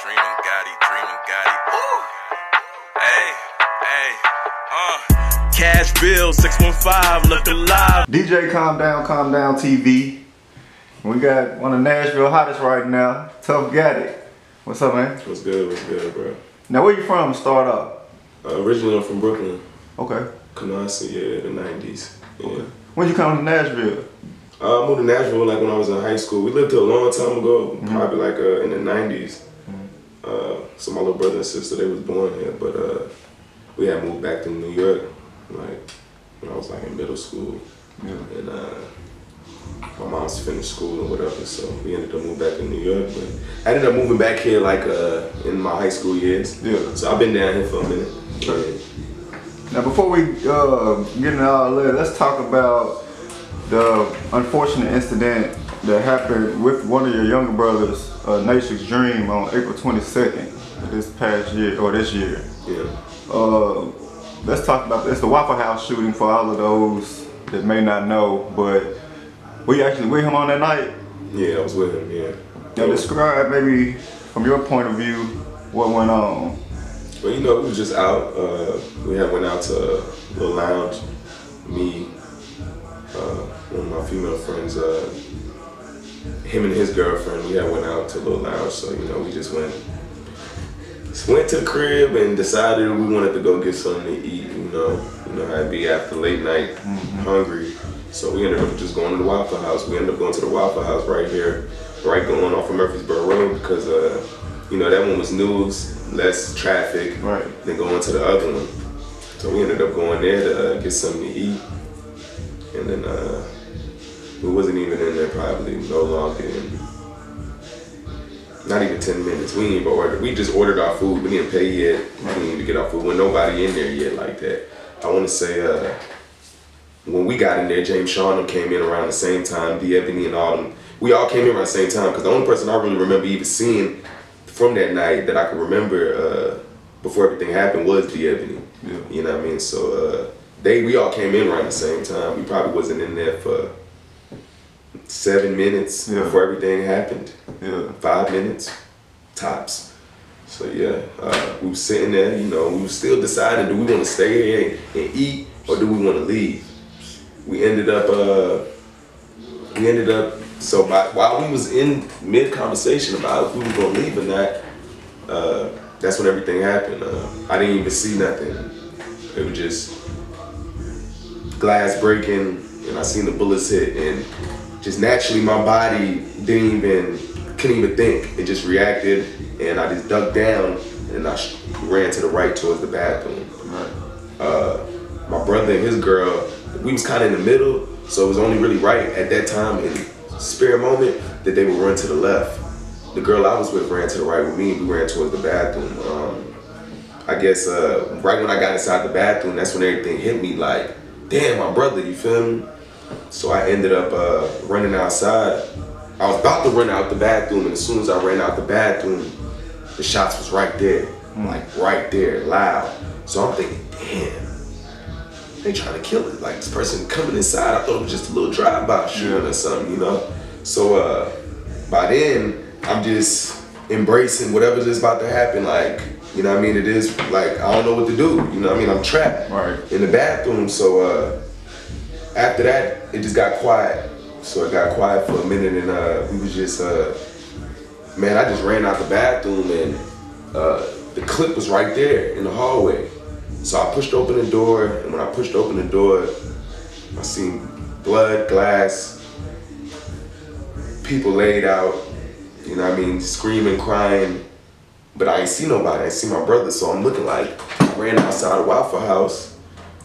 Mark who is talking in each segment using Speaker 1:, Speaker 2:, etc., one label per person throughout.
Speaker 1: Dreaming Gotti. Ooh. Cash bill 615, look alive.
Speaker 2: DJ Calm Down TV. We got one of Nashville hottest right now, Tuff Gotti. What's up, man?
Speaker 3: What's good, bro?
Speaker 2: Now, where you from to start off?
Speaker 3: Originally, I'm from Brooklyn.
Speaker 2: Okay.
Speaker 3: Canarsie, yeah, the 90s. Yeah.
Speaker 2: Okay. When you come to Nashville?
Speaker 3: I moved to Nashville like when I was in high school. We lived here a long time ago, probably like in the 90s. So my little brother and sister, they was born here, but we had moved back to New York, like when I was like in middle school. Yeah. And my mom's finished school and whatever, so we ended up moving back to New York. But I ended up moving back here like in my high school years. Yeah. So I've been down here for a minute.
Speaker 2: Okay. Now before we get into all that, let's talk about the unfortunate incident that happened with one of your younger brothers, Natrix Dream, on April 22nd this past year, or this year.
Speaker 3: Yeah.
Speaker 2: Let's talk about this. The Waffle House shooting, for all of those that may not know, but were you actually with him on that night?
Speaker 3: Yeah, I was with him, yeah.
Speaker 2: Now describe maybe from your point of view what went on.
Speaker 3: Well, you know, we was just out. We had went out to a little lounge. Me, one of my female friends, him and his girlfriend, we had went out to a little lounge. So, you know, we just went to the crib and decided we wanted to go get something to eat, you know how it be after late night, hungry. So we ended up just going to the Waffle House. We ended up going to the Waffle House right here, right going off of Murfreesboro Road, because you know, that one was news, less traffic, than going to the other one. So we ended up going there to get something to eat. And then we wasn't even in there probably no longer than, not even 10 minutes. We didn't even order. We just ordered our food. We didn't pay yet. We didn't even get our food. With nobody in there yet like that. I want to say when we got in there, James Sean came in around the same time, D. Ebony and all them. We all came in around the same time, because the only person I really remember even seeing from that night that I can remember before everything happened was D. Ebony. Yeah. You know what I mean? So we all came in around the same time. We probably wasn't in there for 7 minutes before everything happened. Yeah. 5 minutes, tops. So yeah, we were sitting there, you know, we were still deciding, do we want to stay here and eat, or do we want to leave? We ended up, so while we was in mid-conversation about if we were going to leave or not, that's when everything happened. I didn't even see nothing. It was just glass breaking, and I seen the bullets hit, and just naturally my body couldn't even think. It just reacted, and I just ducked down, and I ran to the right towards the bathroom. My brother and his girl, we was kind of in the middle, so it was only really right at that time in spare moment that they would run to the left. The girl I was with ran to the right with me, and we ran towards the bathroom. I guess right when I got inside the bathroom, that's when everything hit me like, damn, my brother, you feel me? So I ended up running outside. I was about to run out the bathroom, and as soon as I ran out the bathroom, the shots was right there, like right there, loud. So I'm thinking, damn, they trying to kill it. Like this person coming inside, I thought it was just a little drive-by shooting or something, you know? So by then, I'm just embracing whatever's is about to happen. Like, you know what I mean? It is like, I don't know what to do. You know what I mean? I'm trapped in the bathroom. So after that, it just got quiet. So it got quiet for a minute, and we was just, man, I just ran out the bathroom, and the clip was right there in the hallway. So I pushed open the door, and when I pushed open the door, I seen blood, glass, people laid out, you know what I mean, screaming, crying, but I ain't see nobody. I ain't see my brother, so I'm looking like, I ran outside the Waffle House,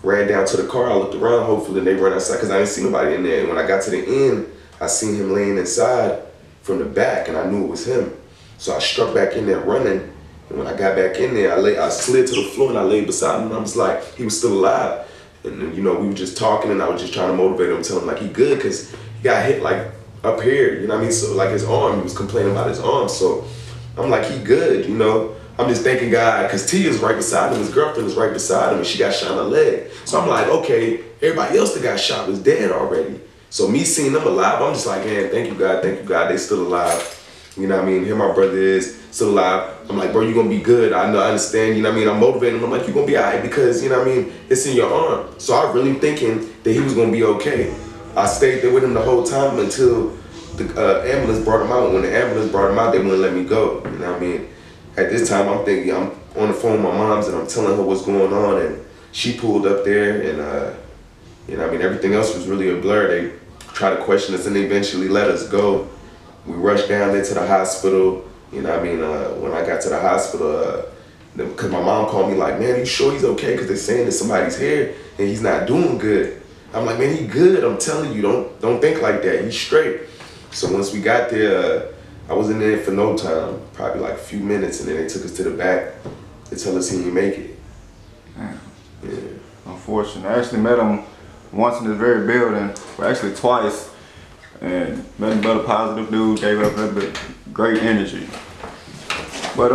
Speaker 3: ran down to the car, I looked around, hopefully they ran outside, because I didn't see nobody in there. And when I got to the end, I seen him laying inside from the back, and I knew it was him. So I struck back in there running, and when I got back in there, I slid to the floor, and I laid beside him, and I was like, he was still alive. And then, you know, we were just talking, and I was just trying to motivate him, tell him like he good, because he got hit like up here, you know what I mean? So like his arm, he was complaining about his arm, so I'm like, he good, you know? I'm just thanking God, because Tia's right beside him, his girlfriend is right beside him, and she got shot in the leg. So I'm like, okay, everybody else that got shot was dead already. So me seeing them alive, I'm just like, man, thank you God, they still alive. You know what I mean? Here my brother is still alive. I'm like, bro, you gonna be good. I know, I understand. You know what I mean? I'm motivating him. I'm like, you gonna be alright because, you know what I mean? It's in your arm. So I really thinking that he was gonna be okay. I stayed there with him the whole time until the ambulance brought him out. When the ambulance brought him out, they wouldn't let me go. You know what I mean? At this time, I'm thinking, I'm on the phone with my mom's and I'm telling her what's going on, and she pulled up there, and you know what I mean? Everything else was really a blur. They tried to question us and they eventually let us go. We rushed down there to the hospital. You know what I mean? When I got to the hospital, because my mom called me like, man, you sure he's okay? Because they're saying that somebody's here and he's not doing good. I'm like, man, he good. I'm telling you, don't think like that. He's straight. So once we got there, I was in there for no time, probably like a few minutes, and then they took us to the back to tell us he didn't make it.
Speaker 2: Damn.
Speaker 3: Yeah.
Speaker 2: Unfortunate. I actually met him once in this very building, well, actually twice, and nothing but a positive dude, gave up nothing but great energy. But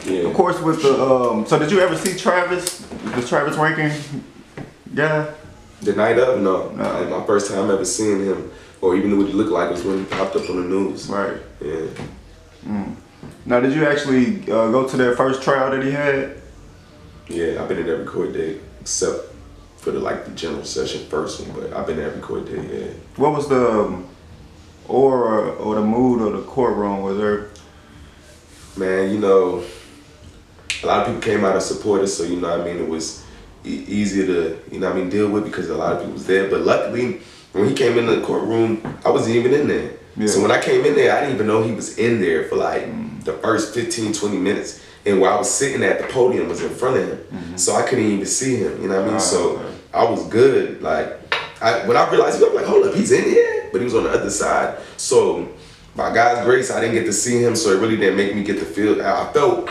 Speaker 3: yeah.
Speaker 2: of course with the so did you ever see Travis, the Travis Reinking guy?
Speaker 3: The night of? No.
Speaker 2: No.
Speaker 3: Like my first time ever seeing him, or even what he looked like, was when he popped up on the news.
Speaker 2: Right.
Speaker 3: Yeah.
Speaker 2: Now did you actually go to that first trial that he had?
Speaker 3: Yeah, I've been at every court date except for the general session first one, but I've been at every court date, yeah.
Speaker 2: What was the aura or the mood of the courtroom? Was there?
Speaker 3: Man, you know, a lot of people came out to support us, so you know what I mean, it was easier to, you know what I mean, deal with because a lot of people was there. But luckily, when he came into the courtroom, I wasn't even in there.
Speaker 2: Yeah.
Speaker 3: So when I came in there, I didn't even know he was in there for like the first 15, 20 minutes. And where I was sitting at the podium was in front of him. So I couldn't even see him, you know what I mean? So
Speaker 2: okay.
Speaker 3: I was good. Like, when I realized, I was like, hold up, he's in here? But he was on the other side. So by God's grace, I didn't get to see him, so it really didn't make me get to feel. I felt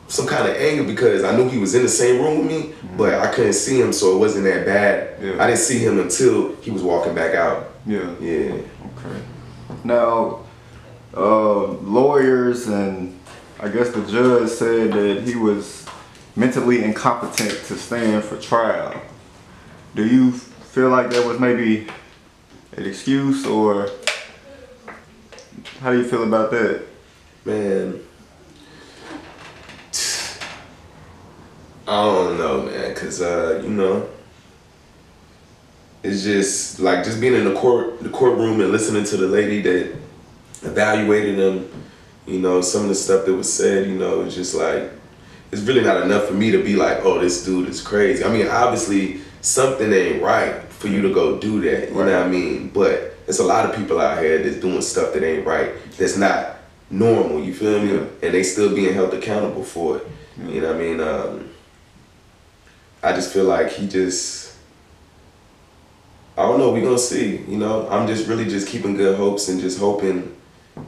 Speaker 3: some kind of anger because I knew he was in the same room with me, but I couldn't see him, so it wasn't that bad.
Speaker 2: Yeah.
Speaker 3: I didn't see him until he was walking back out.
Speaker 2: Yeah.
Speaker 3: Yeah.
Speaker 2: Okay. Now, lawyers and I guess the judge said that he was mentally incompetent to stand for trial. Do you feel like that was maybe an excuse, or how do you feel about that?
Speaker 3: Man, I don't know, man, cause you know, it's just like just being in the courtroom and listening to the lady that evaluated him. You know, some of the stuff that was said, you know, it's just like, it's really not enough for me to be like, oh, this dude is crazy. I mean, obviously something ain't right for you to go do that, you know what I mean? But there's a lot of people out here that's doing stuff that ain't right, that's not normal, you feel me?
Speaker 2: Yeah.
Speaker 3: And they still being held accountable for it, you know what I mean? I just feel like he just, I don't know, we gonna see, you know? I'm just really just keeping good hopes and just hoping,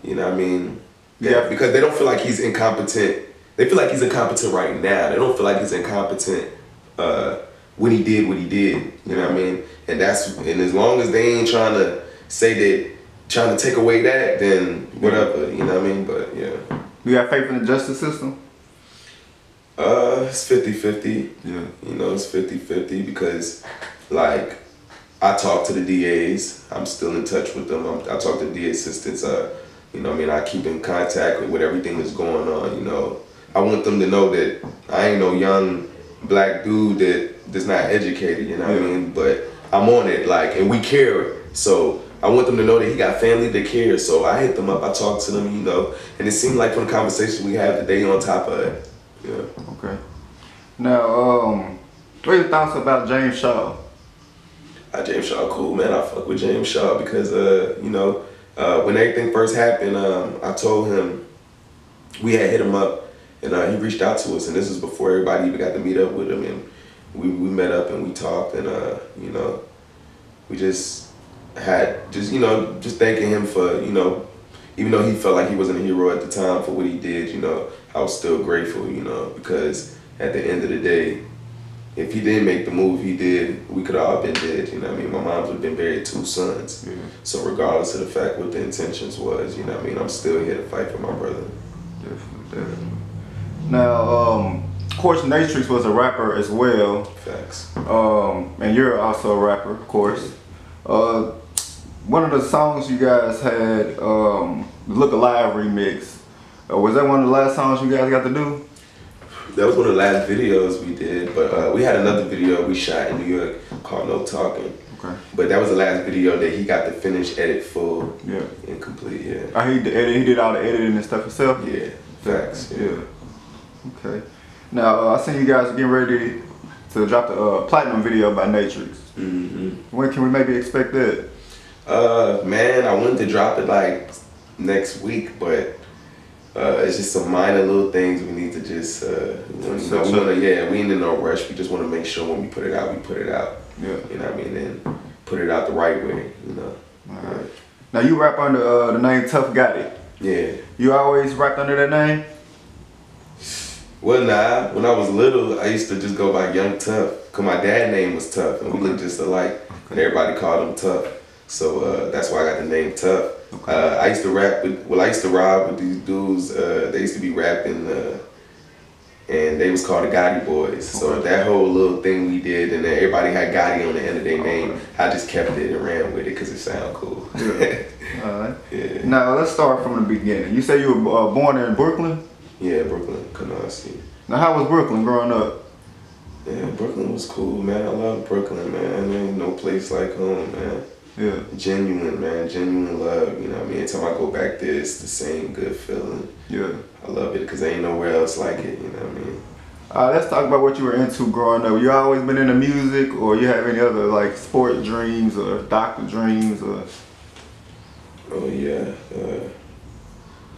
Speaker 3: you know what I mean? Yeah, because they don't feel like he's incompetent. They feel like he's incompetent right now. They don't feel like he's incompetent when he did what he did. You know what I mean? And as long as they ain't trying to say that, trying to take away that, then whatever. You know what I mean? But yeah.
Speaker 2: You got faith in the justice system?
Speaker 3: It's 50-50.
Speaker 2: Yeah.
Speaker 3: You know, it's 50-50 because, like, I talk to the DAs. I'm still in touch with them. I talk to the DA assistants. You know what I mean? I keep in contact with everything that's going on, you know. I want them to know that I ain't no young black dude that's not educated, you know what I mean? But I'm on it, like, and we care. So I want them to know that he got family that cares. So I hit them up, I talk to them, you know. And it seemed like from the conversation we had today on top of it. Yeah. Okay.
Speaker 2: Now, what are your thoughts about James Shaw?
Speaker 3: James Shaw, cool, man. I fuck with James Shaw because, you know, when everything first happened, I told him, we had hit him up, and he reached out to us, and this was before everybody even got to meet up with him, and we met up and we talked, and you know, we just had, you know, just thanking him for, you know, even though he felt like he wasn't a hero at the time for what he did, you know, I was still grateful, you know, because at the end of the day, if he didn't make the move he did, we could have all been dead, you know what I mean? My mom would have been buried 2 sons. Mm-hmm. So regardless of the fact what the intentions was, you know what I mean? I'm still here to fight for my brother.
Speaker 2: Definitely. Now, of course, Natrix was a rapper as well.
Speaker 3: Facts.
Speaker 2: And you're also a rapper, of course. What one of the songs you guys had, the Look Alive remix. Was that one of the last songs you guys got to do?
Speaker 3: That was one of the last videos we did, but we had another video we shot in New York called No Talking.
Speaker 2: Okay.
Speaker 3: But that was the last video that he got to finish, edit full,
Speaker 2: yeah,
Speaker 3: and complete. Yeah.
Speaker 2: He did all the editing and stuff himself.
Speaker 3: Yeah. Facts.
Speaker 2: Yeah. Okay. Now I seen you guys getting ready to drop the platinum video by Natrix. When can we maybe expect that?
Speaker 3: Man, I wanted to drop it like next week, but it's just some minor little things we need to just, we ain't in no rush. We just want to make sure when we put it out, we put it out.
Speaker 2: Yeah.
Speaker 3: You know what I mean? And put it out the right way, you know.
Speaker 2: All right. Now you rap under the name Tuff Gotti.
Speaker 3: Yeah.
Speaker 2: You always rapped under that name?
Speaker 3: Well, nah. When I was little, I used to just go by Young Tuff, cause my dad's name was Tuff, and we looked just alike, and everybody called him Tuff. So that's why I got the name Tuff.
Speaker 2: Okay.
Speaker 3: I used to rap with, I used to ride with these dudes. They used to be rapping, and they was called the Gotti Boys. So that whole little thing we did, and then everybody had Gotti on the end of their name. I just kept it and ran with it because it sounded cool.
Speaker 2: Yeah. All right.
Speaker 3: Yeah.
Speaker 2: Now let's start from the beginning. You say you were born in Brooklyn?
Speaker 3: Yeah, Brooklyn, Canarsie.
Speaker 2: Now how was Brooklyn growing up?
Speaker 3: Yeah, Brooklyn was cool, man. I love Brooklyn, man. There ain't no place like home, man.
Speaker 2: Yeah.
Speaker 3: Genuine, man. Genuine love, you know what I mean? Every time I go back there, it's the same good feeling.
Speaker 2: Yeah.
Speaker 3: I love it because there ain't nowhere else like it, you know what I mean?
Speaker 2: Let's talk about what you were into growing up. You always been into music, or you have any other like sport dreams or doctor dreams or?
Speaker 3: Oh yeah,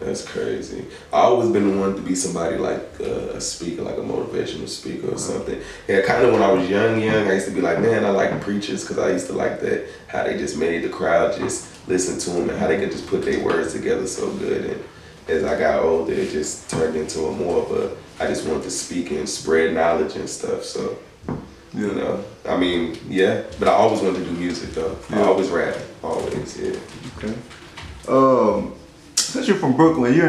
Speaker 3: that's crazy. I always been wanting to be somebody like a speaker, like a motivational speaker or something. Yeah, kind of when I was young, I used to be like, man, I like preachers because I used to like that, how they just made the crowd just listen to them and how they could just put their words together so good. And as I got older, it just turned into a more of a, I just wanted to speak and spread knowledge and stuff. So, you know, I mean, yeah, but I always wanted to do music though. I always rap, always, yeah.
Speaker 2: Okay. Since you're from Brooklyn, you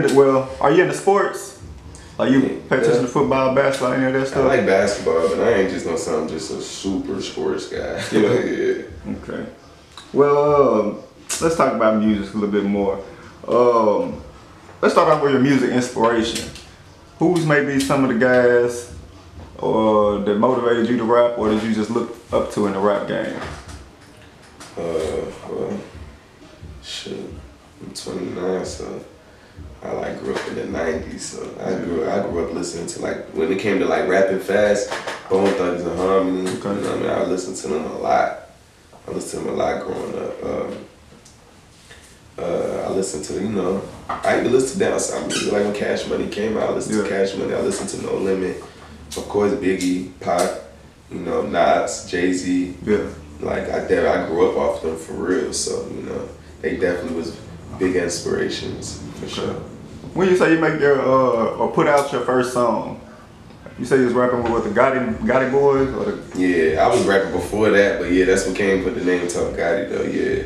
Speaker 2: are you into sports? Like you pay attention to football, basketball, any of that stuff?
Speaker 3: I like basketball, but I ain't just no something, just a super sports guy. Yeah.
Speaker 2: Okay. Well, let's talk about music a little bit more. Let's start off with your music inspiration. Who's maybe some of the guys that motivated you to rap, or did you just look up to in the rap game?
Speaker 3: Well, shit, I'm 29, so I grew up in the 90s, so I grew up listening to, like, when it came to like rapping fast, Bone Thugs and Harmony, you know what I mean? I listened to them a lot. I listened to them a lot growing up. I listened to, I even listened to down south music, like when Cash Money came out, I listened to Cash Money, I listened to No Limit, of course Biggie, Pac, Nas, Jay-Z. Yeah. Like I grew up off them for real, so they definitely was big inspirations for sure.
Speaker 2: When you say you make your or put out your first song, you say you was rapping with the Gotti Boys, or the?
Speaker 3: Yeah, I was rapping before that, but yeah, that's what came with the name Tuff Gotti though. Yeah,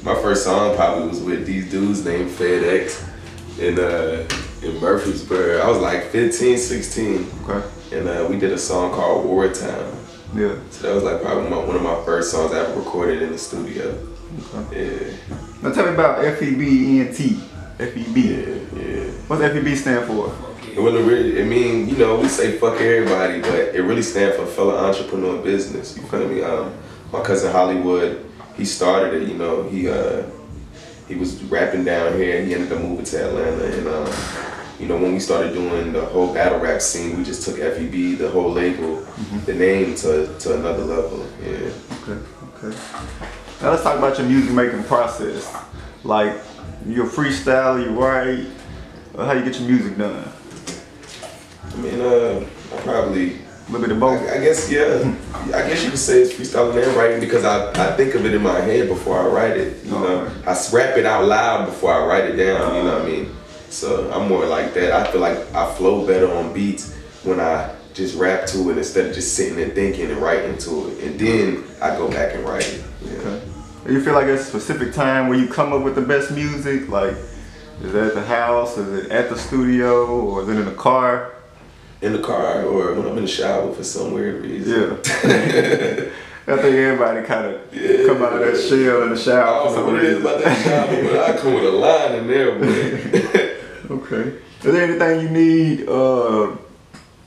Speaker 3: my first song probably was with these dudes named FedEx in Murfreesboro. I was like 15, 16. Okay. And we did a song called Wartime. Yeah. So that was like probably one of my first songs I ever recorded in the studio. Okay. Yeah.
Speaker 2: Now tell me about FEBENT. FEB.
Speaker 3: Yeah.
Speaker 2: What's FEB stand for?
Speaker 3: Well, we say fuck everybody, but it really stands for fellow entrepreneur business. You feel me? My cousin Hollywood, he started it. He was rapping down here. He ended up moving to Atlanta, and when we started doing the whole battle rap scene, we just took FEB, the whole label, the name to another level. Yeah.
Speaker 2: Okay. Now let's talk about your music making process. Like, you freestyle, you write, how you get your music done?
Speaker 3: I mean, I probably
Speaker 2: a little bit of both.
Speaker 3: I guess, yeah. I guess you could say it's freestyling and writing because I think of it in my head before I write it. I rap it out loud before I write it down. You know what I mean? So I'm more like that. I feel like I flow better on beats when I just rap to it instead of just sitting and thinking and writing to it, and then I go back and write it. Yeah.
Speaker 2: Okay. Do you feel like there's a specific time where you come up with the best music? Like, is it at the house, is it at the studio, or is it in the car?
Speaker 3: In the car, or when I'm in the shower for some weird reason.
Speaker 2: Yeah. I think everybody kind of come out of that shell in the shower.
Speaker 3: I don't know what it is about that shower, but I come with a line in there, boy.
Speaker 2: Okay. Is there anything you need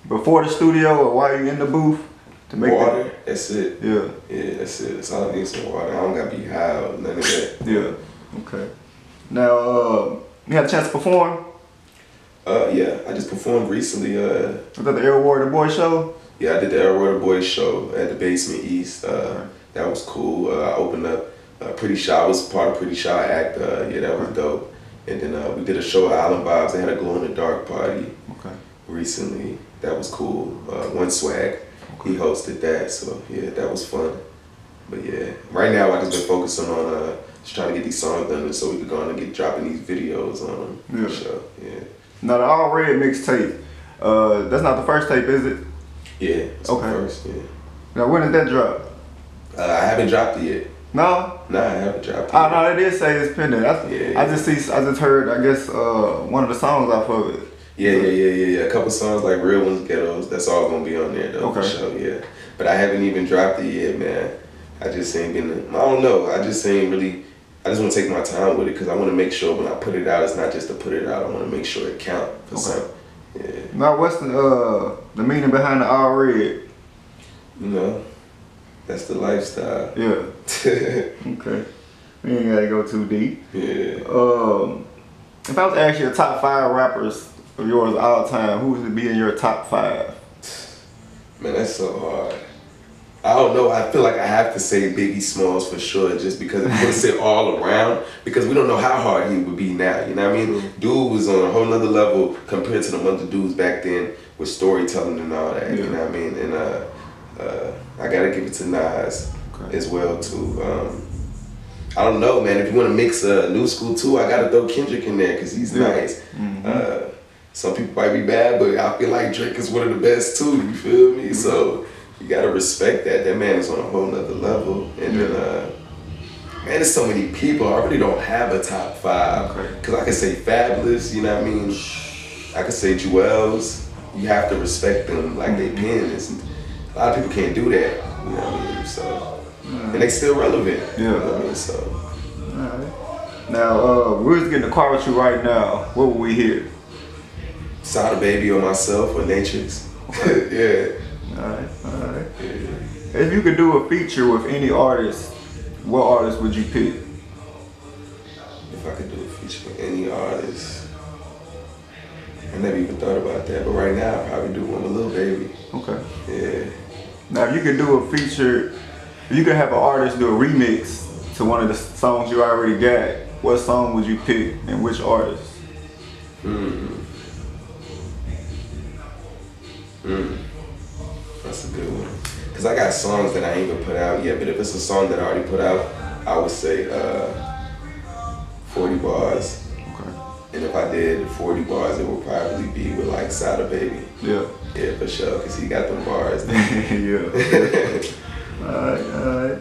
Speaker 2: before the studio or while you in the booth to make
Speaker 3: water? That's it.
Speaker 2: Yeah.
Speaker 3: Yeah, that's it. That's all I need, some water. I don't gotta be high or none of that.
Speaker 2: Yeah. Okay. Now, you had a chance to perform?
Speaker 3: Yeah, I just performed recently.
Speaker 2: Was that the Air Warrior Boy show?
Speaker 3: Yeah, I did the Air Warrior Boys show at the Basement East. That was cool. I opened up Pretty Shy. I was part of Pretty Shy Act. Yeah, that was dope. And then we did a show at Island Vibes. They had a glow in the dark party recently. That was cool. One Swag, he hosted that. So yeah, that was fun. But yeah, right now I just been focusing on just trying to get these songs done so we could go on and get dropping these videos on them.
Speaker 2: Yeah.
Speaker 3: For sure. Yeah.
Speaker 2: Now the All Red mixtape. That's not the first tape, is it?
Speaker 3: Yeah. It's the first. Yeah.
Speaker 2: Now when did that drop?
Speaker 3: I haven't dropped it yet.
Speaker 2: No?
Speaker 3: Nah, I haven't dropped it.
Speaker 2: Oh no, it did say it's pending. I just heard, I guess, one of the songs off of it.
Speaker 3: Yeah. A couple songs like Real Ones, Ghettos, that's all gonna be on there though, for sure, yeah. But I haven't even dropped it yet, man. I just ain't been, I don't know, I just wanna take my time with it because I wanna make sure when I put it out, it's not just to put it out, I wanna make sure it count for something. Yeah.
Speaker 2: Now what's the meaning behind the All Red?
Speaker 3: You know, that's the lifestyle.
Speaker 2: Yeah. Okay. We ain't gotta go too deep.
Speaker 3: Yeah.
Speaker 2: If I was to ask you the top 5 rappers of yours all time, who would be in your top 5?
Speaker 3: Man, that's so hard. I don't know. I feel like I have to say Biggie Smalls for sure, just because if you say all around, because we don't know how hard he would be now. You know what I mean? Dude was on a whole nother level compared to the other dudes back then with storytelling and all that. You know what I mean? And I gotta give it to Nas as well too. I don't know, man. If you want to mix new school too, I gotta throw Kendrick in there because he's nice. Some people might be bad, but I feel like Drake is one of the best too. You feel me? So you gotta respect that. That man is on a whole nother level. And then, man, there's so many people. I really don't have a top 5 because I can say Fabulous. You know what I mean? I can say Jewels. You have to respect them like they pens. A lot of people can't do that. You know what I mean? So. And they still relevant. Yeah. You know what I mean? So.
Speaker 2: Alright. Now, we're just getting in the car with you right now. What will we hear?
Speaker 3: Sada Baby or Myself or Natrix. Yeah.
Speaker 2: Alright. Yeah. If you could do a feature with any artist, what artist would you pick?
Speaker 3: If I could do a feature with any artist, I never even thought about that. But right now, I'd probably do one with Lil Baby.
Speaker 2: Okay.
Speaker 3: Yeah.
Speaker 2: Now, if you could do a feature, if you could have an artist do a remix to one of the songs you already got, what song would you pick and which artist?
Speaker 3: That's a good one. Cause I got songs that I ain't even put out yet, but if it's a song that I already put out, I would say 40 bars.
Speaker 2: Okay.
Speaker 3: And if I did 40 bars, it would probably be with like Sada Baby.
Speaker 2: Yeah.
Speaker 3: Yeah, for sure, cause he got them bars.
Speaker 2: Yeah. Alright.